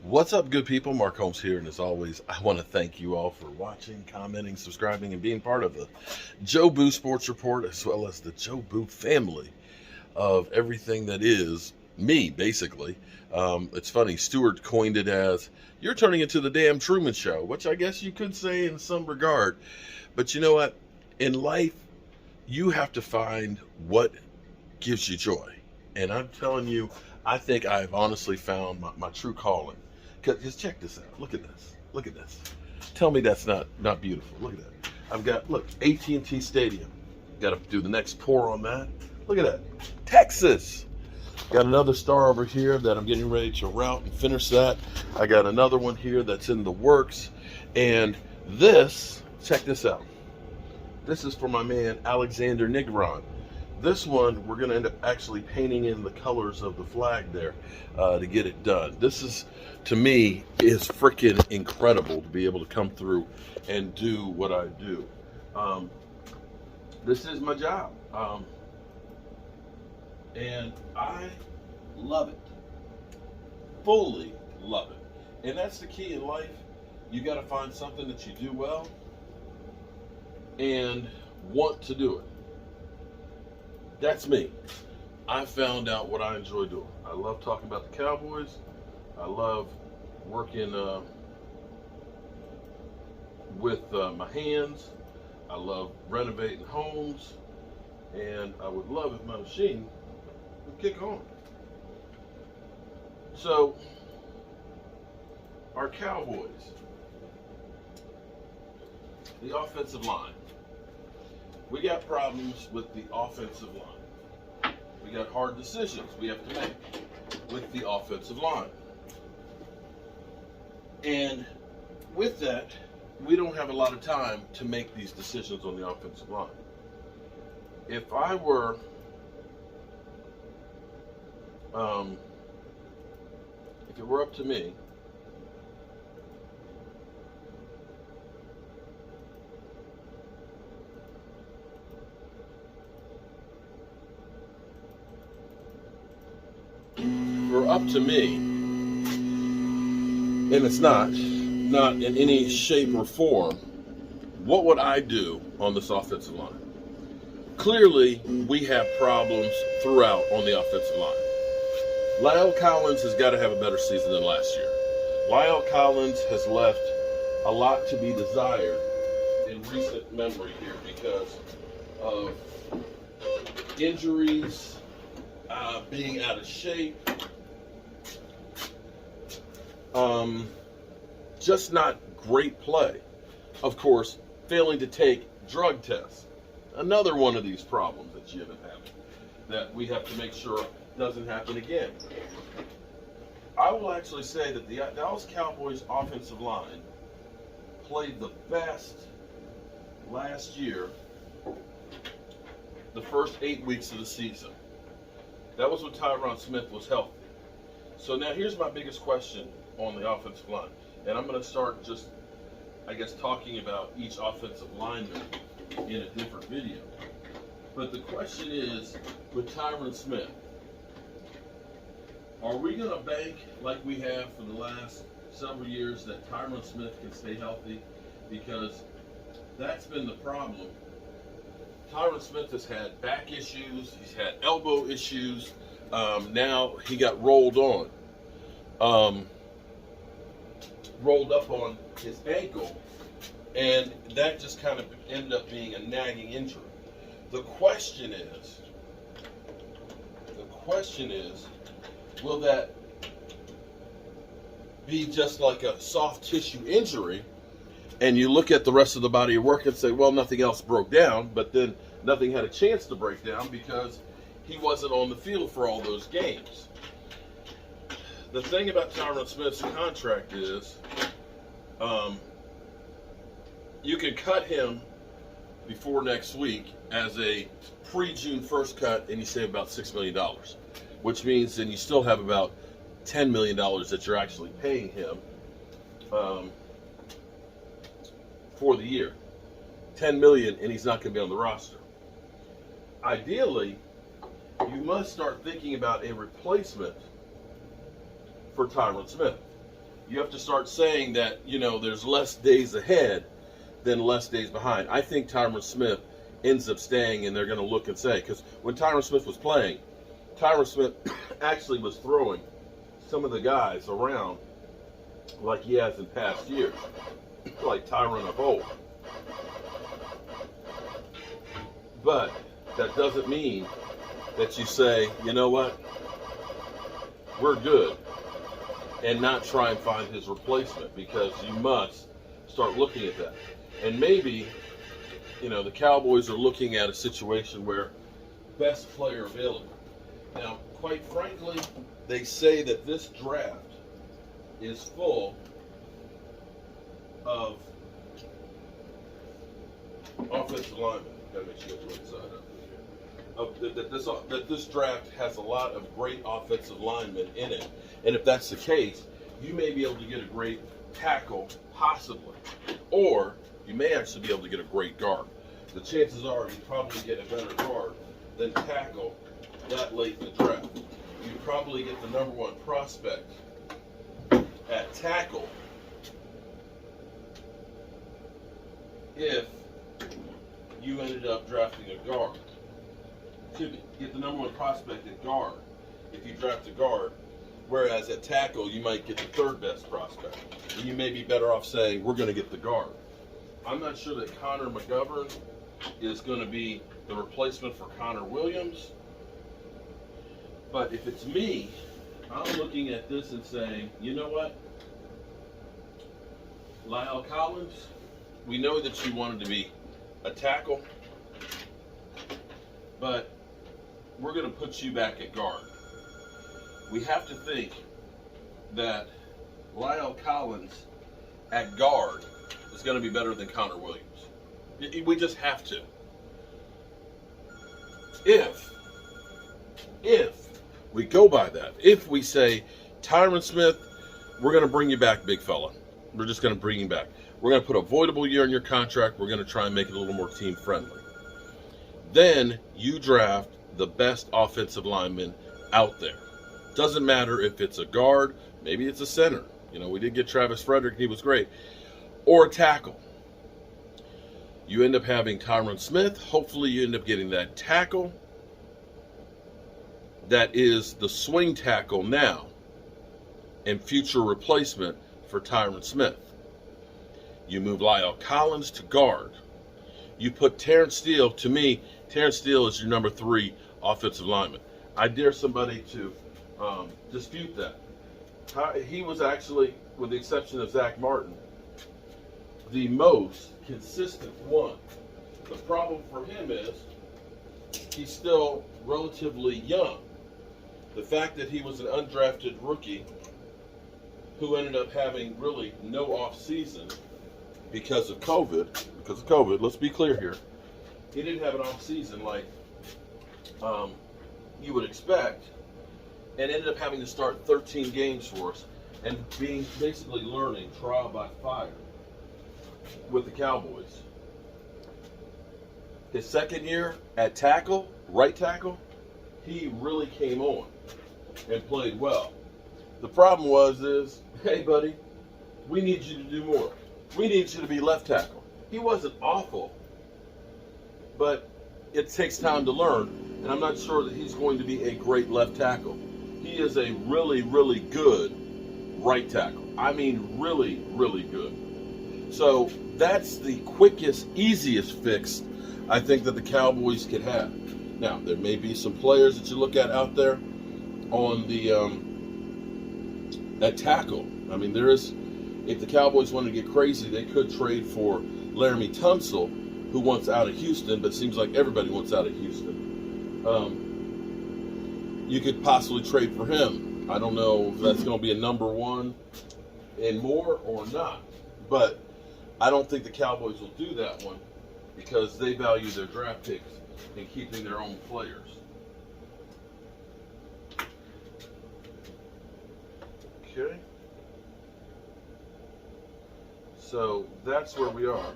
What's up, good people? Mark Holmes here, and as always, I want to thank you all for watching, commenting, subscribing, and being part of the Joe Boo Sports Report, as well as the Joe Boo family of everything that is me, basically. It's funny, Stewart coined it as, you're turning into the damn Truman Show, which I guess you could say in some regard. But you know what? In life, you have to find what gives you joy. And I'm telling you, I think I've honestly found my true calling. Just check this out. Look at this. Look at this. Tell me that's not beautiful. Look at that. I've got, look, AT&T Stadium. Got to do the next pour on that. Look at that. Texas. Got another star over here that I'm getting ready to route and finish that. I got another one here that's in the works. And this, check this out. This is for my man Alexander Negron. This one, we're going to end up actually painting in the colors of the flag there to get it done. This is, to me, is freaking incredible to be able to come through and do what I do. This is my job. And I love it. Fully love it. And that's the key in life. You got to find something that you do well and want to do it. That's me. I found out what I enjoy doing. I love talking about the Cowboys. I love working with my hands. I love renovating homes. And I would love if my machine would kick on. So, our Cowboys, the offensive line. We got problems with the offensive line. We got hard decisions we have to make with the offensive line. And with that, we don't have a lot of time to make these decisions on the offensive line. If it were up to me, and it's not in any shape or form, what would I do on this offensive line? Clearly, we have problems throughout on the offensive line. La'el Collins has got to have a better season than last year. La'el Collins has left a lot to be desired in recent memory here because of injuries, being out of shape, just not great play. Of course, failing to take drug tests. Another one of these problems that you have been having that we have to make sure doesn't happen again. I will actually say that the Dallas Cowboys offensive line played the best last year, the first 8 weeks of the season. That was when Tyron Smith was healthy. So now here's my biggest question on the offensive line. And I'm going to start just, I guess, talking about each offensive lineman in a different video. But the question is, with Tyron Smith, are we going to bank like we have for the last several years that Tyron Smith can stay healthy? Because that's been the problem. Tyron Smith has had back issues. He's had elbow issues. Now he got rolled up on his ankle, and that just kind of ended up being a nagging injury. The question is, will that be just like a soft tissue injury, and you look at the rest of the body of work and say, well, nothing else broke down, but then nothing had a chance to break down because he wasn't on the field for all those games. The thing about Tyron Smith's contract is you can cut him before next week as a pre-June 1st cut, and you save about $6 million, which means then you still have about $10 million that you're actually paying him for the year. $10 million, and he's not going to be on the roster. Ideally, you must start thinking about a replacement for Tyron Smith. you have to start saying that, you know, there's less days ahead than less days behind. I think Tyron Smith ends up staying, and they're going to look and say, because when Tyron Smith was playing, Tyron Smith actually was throwing some of the guys around like he has in past years, like Tyron of old. But that doesn't mean that you say, you know what, we're good, and not try and find his replacement, because you must start looking at that. And maybe, you know, the Cowboys are looking at a situation where best player available. Now, quite frankly, they say that this draft is full of offensive linemen. Gotta make sure you get the right side up. That this draft has a lot of great offensive linemen in it, and if that's the case, you may be able to get a great tackle, possibly, or you may actually be able to get a great guard. The chances are you probably get a better guard than tackle that late in the draft. You probably get the number one prospect at tackle if you ended up drafting a guard. Excuse me, get the number one prospect at guard if you draft a guard, whereas at tackle you might get the third best prospect. And you may be better off saying, we're going to get the guard. I'm not sure that Connor McGovern is going to be the replacement for Connor Williams. But if it's me, I'm looking at this and saying, you know what? Lyle Collins, we know that you wanted to be a tackle, but we're going to put you back at guard. We have to think that Lyle Collins at guard is going to be better than Connor Williams. We just have to. If we go by that, if we say, Tyron Smith, we're going to bring you back, big fella. We're just going to bring you back. We're going to put a voidable year in your contract. We're going to try and make it a little more team friendly. Then you draft the best offensive lineman out there. Doesn't matter if it's a guard, maybe it's a center. You know, we did get Travis Frederick, he was great. Or a tackle. You end up having Tyron Smith. Hopefully you end up getting that tackle that is the swing tackle now and future replacement for Tyron Smith. You move Lyle Collins to guard. You put Terrence Steele, to me, Terrence Steele is your number 3 offensive lineman. I dare somebody to dispute that. He was actually, with the exception of Zach Martin, the most consistent one. The problem for him is he's still relatively young. The fact that he was an undrafted rookie who ended up having really no off season because of COVID, let's be clear here. He didn't have an off season like you would expect, and ended up having to start 13 games for us and being basically learning trial by fire with the Cowboys. His second year at tackle, right tackle, he really came on and played well. The problem is, hey buddy, we need you to do more. We need you to be left tackle. He wasn't awful, but it takes time to learn, and I'm not sure that he's going to be a great left tackle. He is a really, really good right tackle. I mean, really, really good. So that's the quickest, easiest fix I think that the Cowboys could have. Now, there may be some players that you look at out there on the at tackle. I mean, there is, if the Cowboys want to get crazy, they could trade for Laramie Tunsil, who wants out of Houston, but it seems like everybody wants out of Houston. You could possibly trade for him. I don't know if that's going to be a number 1 and more or not, but I don't think the Cowboys will do that one because they value their draft picks and keeping their own players. Okay. So that's where we are.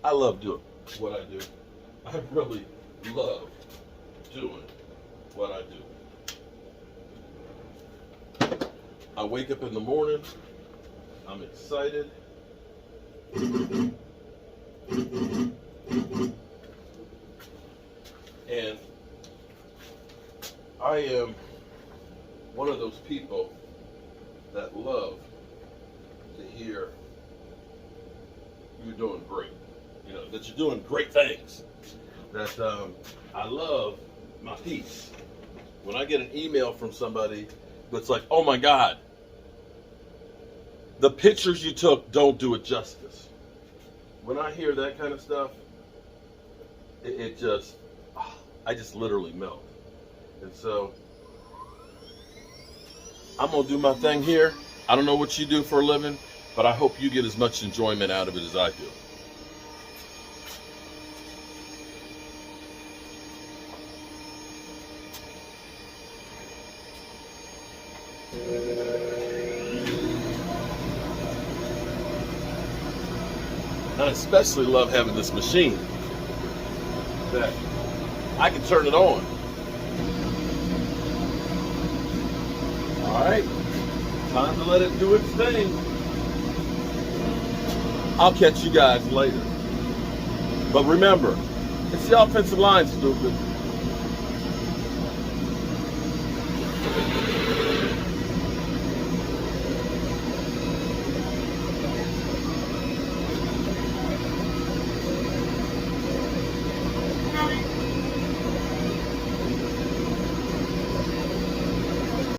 I love doing what I do. I really love doing what I do. I wake up in the morning, I'm excited. And I am one of those people that love to hear you're doing great. You know, that you're doing great things. That I love my peace. When I get an email from somebody that's like, oh my God, the pictures you took don't do it justice. When I hear that kind of stuff, it just, I just literally melt. And so, I'm going to do my thing here. I don't know what you do for a living, but I hope you get as much enjoyment out of it as I do. I especially love having this machine that I can turn it on. All right, time to let it do its thing. I'll catch you guys later. But remember, it's the offensive line, stupid.